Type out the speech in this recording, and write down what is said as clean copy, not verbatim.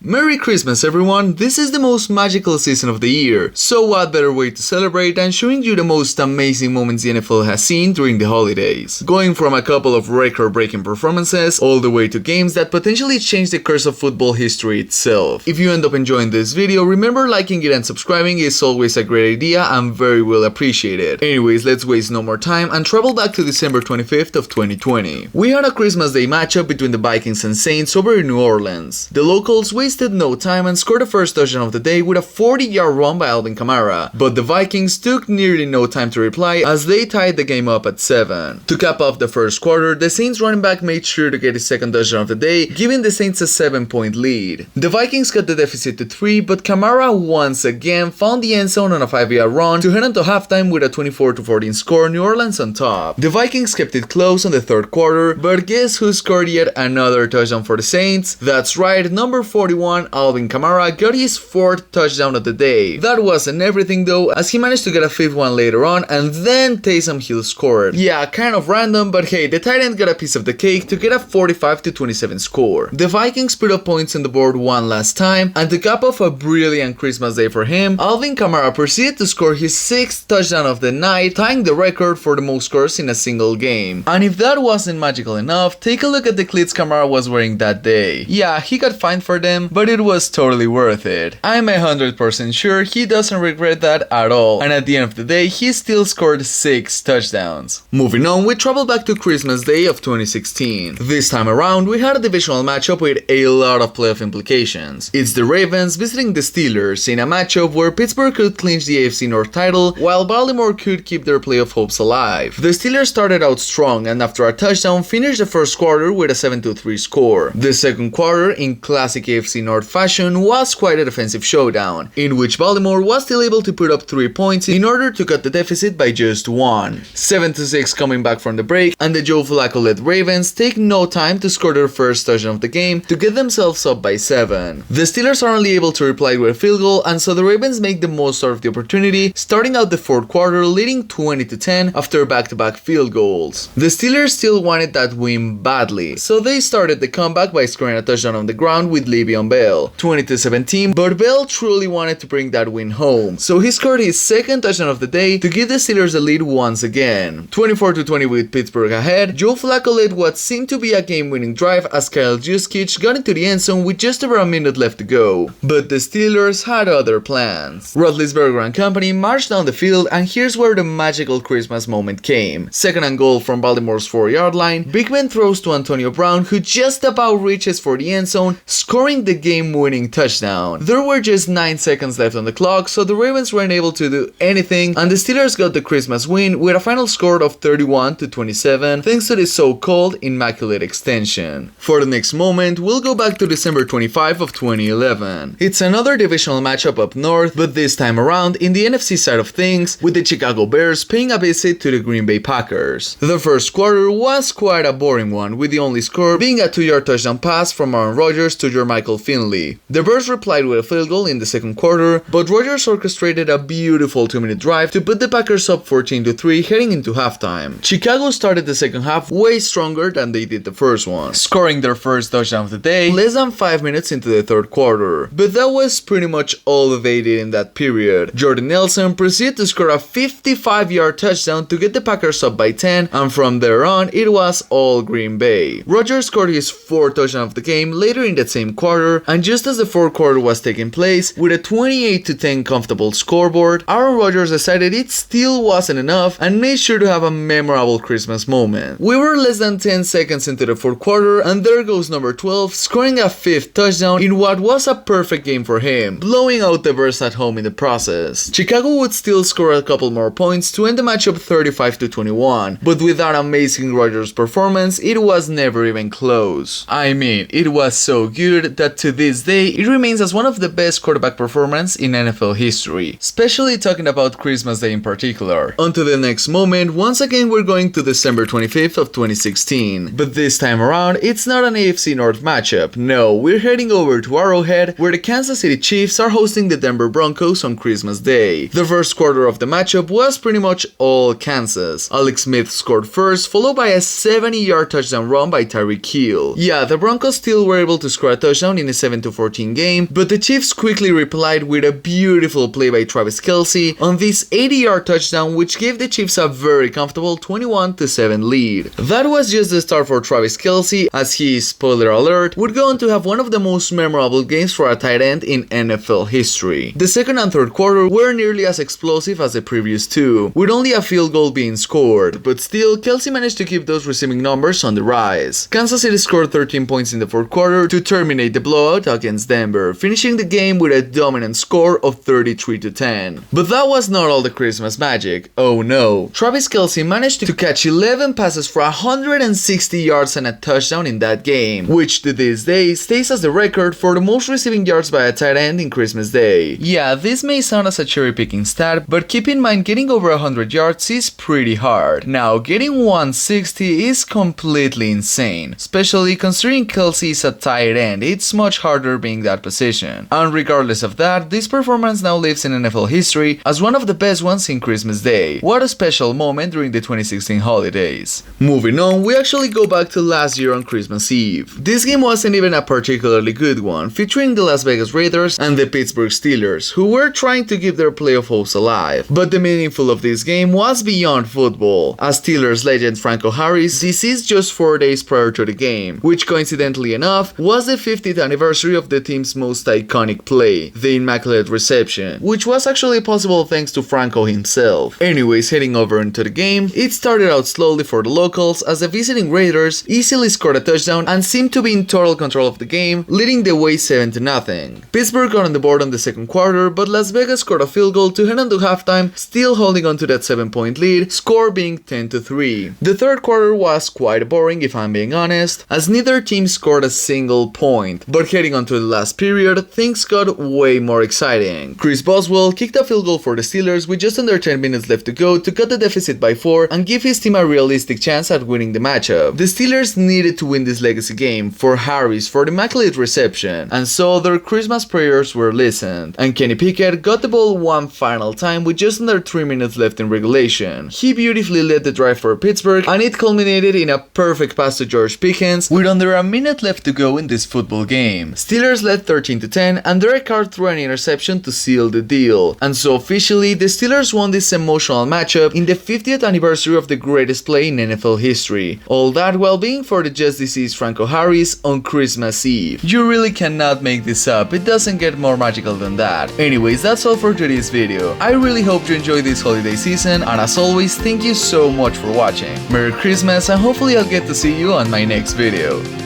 Merry Christmas everyone, this is the most magical season of the year, so what better way to celebrate than showing you the most amazing moments the NFL has seen during the holidays. Going from a couple of record-breaking performances, all the way to games that potentially change the course of football history itself. If you end up enjoying this video, remember liking it and subscribing is always a great idea and very well appreciated. Anyways, let's waste no more time and travel back to December 25th of 2020. We had a Christmas Day matchup between the Vikings and Saints over in New Orleans. The locals wasted no time and scored the first touchdown of the day with a 40-yard run by Alvin Kamara, but the Vikings took nearly no time to reply as they tied the game up at 7. To cap off the first quarter, the Saints running back made sure to get his second touchdown of the day, giving the Saints a 7-point lead. The Vikings cut the deficit to 3, but Kamara once again found the end zone on a 5-yard run to head into halftime with a 24-14 score, New Orleans on top. The Vikings kept it close on the third quarter, but guess who scored yet another touchdown for the Saints? That's right, number 41 Alvin Kamara got his 4th touchdown of the day. That wasn't everything though, as he managed to get a 5th one later on, and then Taysom Hill scored. Yeah, kind of random, but hey, the tight end got a piece of the cake to get a 45-27 score. The Vikings put up points on the board one last time, and to cap off a brilliant Christmas day for him, Alvin Kamara proceeded to score his 6th touchdown of the night, tying the record for the most scores in a single game. And if that wasn't magical enough, take a look at the cleats Kamara was wearing that day. Yeah, he got fined for them, but it was totally worth it. I'm 100% sure he doesn't regret that at all, and at the end of the day, he still scored 6 touchdowns. Moving on, we travel back to Christmas Day of 2016. This time around, we had a divisional matchup with a lot of playoff implications. It's the Ravens visiting the Steelers in a matchup where Pittsburgh could clinch the AFC North title, while Baltimore could keep their playoff hopes alive. The Steelers started out strong, and after a touchdown, finished the first quarter with a 7-3 score. The second quarter, in classic AFC North fashion, was quite a defensive showdown, in which Baltimore was still able to put up 3 points in order to cut the deficit by just 1. 7-6 coming back from the break, and the Joe Flacco-led Ravens take no time to score their first touchdown of the game to get themselves up by 7. The Steelers are only able to reply with a field goal, and so the Ravens make the most out of the opportunity, starting out the fourth quarter leading 20-10 after back-to-back field goals. The Steelers still wanted that win badly, so they started the comeback by scoring a touchdown on the ground with Le'Veon Bell, 20-17, but Bell truly wanted to bring that win home, so he scored his second touchdown of the day to give the Steelers the lead once again. 24-20 with Pittsburgh ahead, Joe Flacco led what seemed to be a game-winning drive as Kyle Juszczyk got into the end zone with just over a minute left to go. But the Steelers had other plans. Roethlisberger and company marched down the field, and here's where the magical Christmas moment came. Second and goal from Baltimore's 4-yard line, Big Ben throws to Antonio Brown, who just about reaches for the end zone, scoring the game-winning touchdown. There were just 9 seconds left on the clock, so the Ravens weren't able to do anything, and the Steelers got the Christmas win with a final score of 31-27 thanks to the so-called immaculate extension. For the next moment, we'll go back to December 25 of 2011. It's another divisional matchup up north, but this time around in the NFC side of things, with the Chicago Bears paying a visit to the Green Bay Packers. The first quarter was quite a boring one, with the only score being a 2-yard touchdown pass from Aaron Rodgers to Michael Finley. The Bears replied with a field goal in the second quarter, but Rodgers orchestrated a beautiful 2-minute drive to put the Packers up 14-3 heading into halftime. Chicago started the second half way stronger than they did the first one, scoring their first touchdown of the day less than 5 minutes into the third quarter. But that was pretty much all they did in that period. Jordan Nelson proceeded to score a 55-yard touchdown to get the Packers up by 10, and from there on, it was all Green Bay. Rodgers scored his 4th touchdown of the game later in that same quarter, and just as the fourth quarter was taking place, with a 28-10 comfortable scoreboard, Aaron Rodgers decided it still wasn't enough and made sure to have a memorable Christmas moment. We were less than 10 seconds into the fourth quarter, and there goes number 12, scoring a 5th touchdown in what was a perfect game for him, blowing out the Bears at home in the process. Chicago would still score a couple more points to end the matchup 35-21, but with that amazing Rodgers performance, it was never even close. I mean, it was so good that to this day, it remains as one of the best quarterback performances in NFL history, especially talking about Christmas Day in particular. On to the next moment, once again we're going to December 25th of 2016, but this time around, it's not an AFC North matchup. No, we're heading over to Arrowhead, where the Kansas City Chiefs are hosting the Denver Broncos on Christmas Day. The first quarter of the matchup was pretty much all Kansas. Alex Smith scored first, followed by a 70-yard touchdown run by Tyreek Hill. Yeah, the Broncos still were able to score a touchdown in a 7-14 game, but the Chiefs quickly replied with a beautiful play by Travis Kelce on this 80-yard touchdown, which gave the Chiefs a very comfortable 21-7 lead. That was just the start for Travis Kelce, as he, spoiler alert, would go on to have one of the most memorable games for a tight end in NFL history. The second and third quarter were nearly as explosive as the previous two, with only a field goal being scored, but still, Kelce managed to keep those receiving numbers on the rise. Kansas City scored 13 points in the fourth quarter to terminate the blowout against Denver, finishing the game with a dominant score of 33-10. But that was not all the Christmas magic. Oh no. Travis Kelce managed to catch 11 passes for 160 yards and a touchdown in that game, which to this day stays as the record for the most receiving yards by a tight end in Christmas Day. Yeah, this may sound as a cherry-picking stat, but keep in mind getting over 100 yards is pretty hard. Now, getting 160 is completely insane, especially considering Kelce is a tight end. It's much harder being that position. And regardless of that, this performance now lives in NFL history as one of the best ones in Christmas Day. What a special moment during the 2016 holidays. Moving on, we actually go back to last year on Christmas Eve. This game wasn't even a particularly good one, featuring the Las Vegas Raiders and the Pittsburgh Steelers, who were trying to keep their playoff hopes alive. But the meaningful of this game was beyond football, as Steelers legend Franco deceased just 4 days prior to the game, which coincidentally enough was the 50th anniversary of the team's most iconic play, the immaculate reception, which was actually possible thanks to Franco himself. Anyways, heading over into the game, it started out slowly for the locals as the visiting Raiders easily scored a touchdown and seemed to be in total control of the game, leading the way 7-0. Pittsburgh got on the board on the second quarter, but Las Vegas scored a field goal to head into halftime, still holding on to that 7-point lead, score being 10-3. The third quarter was quite boring if I'm being honest, as neither team scored a single point, but heading on to the last period, things got way more exciting. Chris Boswell kicked a field goal for the Steelers with just under 10 minutes left to go to cut the deficit by 4 and give his team a realistic chance at winning the matchup. The Steelers needed to win this legacy game for Harris for the immaculate reception, and so their Christmas prayers were listened, and Kenny Pickett got the ball one final time with just under 3 minutes left in regulation. He beautifully led the drive for Pittsburgh, and it culminated in a perfect pass to George Pickens with under a minute left to go in this football game. Steelers led 13-10, and Derek Carr threw an interception to seal the deal, and so officially the Steelers won this emotional matchup in the 50th anniversary of the greatest play in NFL history. All that while being for the just deceased Franco on Christmas Eve. You really cannot make this up, it doesn't get more magical than that. Anyways, that's all for today's video. I really hope you enjoyed this holiday season, and as always, thank you so much for watching. Merry Christmas, and hopefully I'll get to see you on my next video.